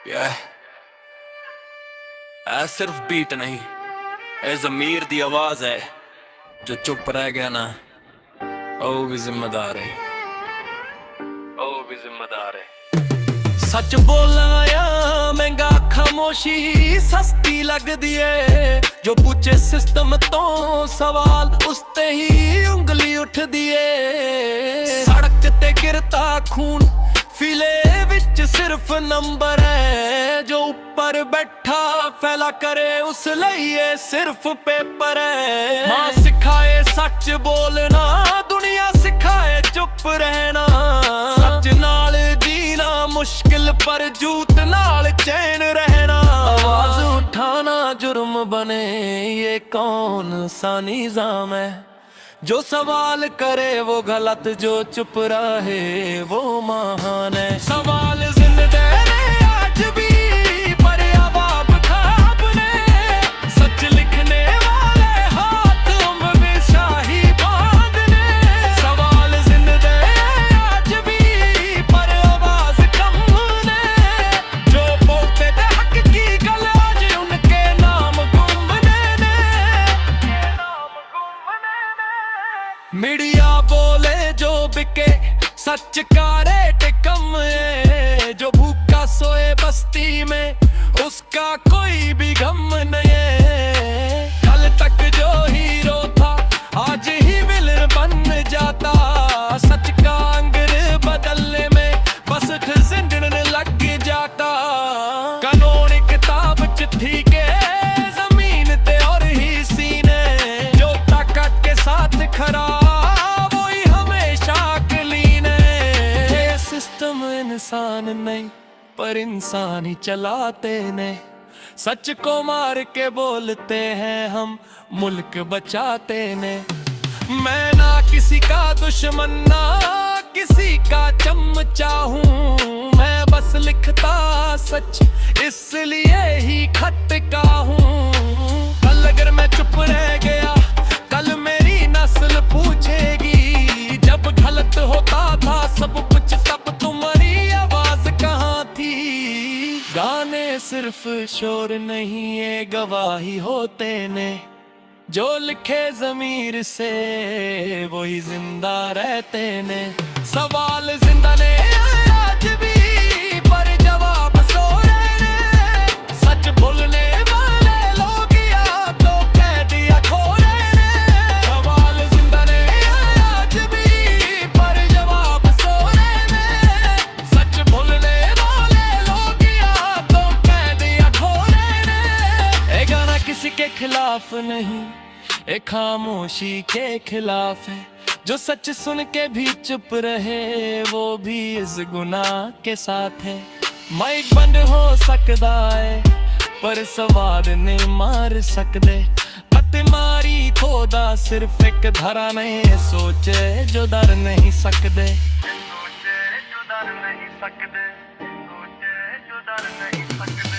ऐ सिर्फ बीट नहीं, ए ज़मीर दी आवाज है। जो चुप रह गया ना, ओ भी जिम्मेदार है, ओ भी जिम्मेदार है। सच बोलना या महंगा खामोशी सस्ती लगदी है। जो पूछे सिस्टम तो सवाल उसते ही उंगली उठदी है। सड़क ते गिरता खून फिले विच सिर्फ नंबर है। जो ऊपर बैठा फैला करे उस लिए सिर्फ पेपर है। मां सिखाए सच बोलना, दुनिया सिखाए चुप रहना। सच नाल जीना मुश्किल पर झूठ नाल चैन रहना। आवाज उठाना जुर्म बने, ये कौन सा निजाम है। जो सवाल करे वो गलत, जो चुप रहे वो महान है। सवाल जिंदा रहे आज भी, पर अवाब ख्वाब ने। सच लिखने वाले हाथ हमेशा ही बांधने। सवाल जिंदा आज भी, पर आवाज कम ने। जो बोलते थे हक की गल, आज उनके नाम गुमने ने। मीडिया बोले जो बिके, सच का रेट कम है। जो भूखा सोए बस्ती में, उसका कोई भी गम नहीं है। कल तक जो हीरो था आज ही विलन बन जाता। सच का अंगर बदलने में बस जिंदन लग जाता। कानून किताब चिट्ठी के जमीन ते और ही सीने। जो ताकत के साथ खड़ा इंसान नहीं, पर इंसान ही चलाते ने। सच को मार के बोलते हैं हम, मुल्क बचाते ने। मैं ना किसी का दुश्मन ना किसी का चमचा हूँ। मैं बस लिखता सच, इसलिए ही खत का हूँ। कल अगर मैं चुप रह गया, कल मेरी नस्ल पूछेगी। जब गलत होता था सब कुछ, तब तुम्हारी कहाँ थी। गाने सिर्फ शोर नहीं, ये गवाही होते ने। जो लिखे ज़मीर से वही जिंदा रहते ने। सवाल जिंदा ने आज भी, पर जवाब सो रहे ने। सच बोलने वाले लोग या तो कह दिया खो रहे ने। सवाल जिंदा ने आज भी, पर जवाब सो रहे ने। सच बोलने किसी के खिलाफ नहीं, एक खामोशी के खिलाफ है। जो सच सुन के भी चुप रहे, वो भी इस गुनाह के साथ है। माइक बंद हो सकता है, पर सवाल नहीं मार सकते। मारी खोदा सिर्फ एक धरा नहीं, सोचे जो डर नहीं सकते। सोचे जो डर नहीं सकते, सोचे जो डर नहीं सकते।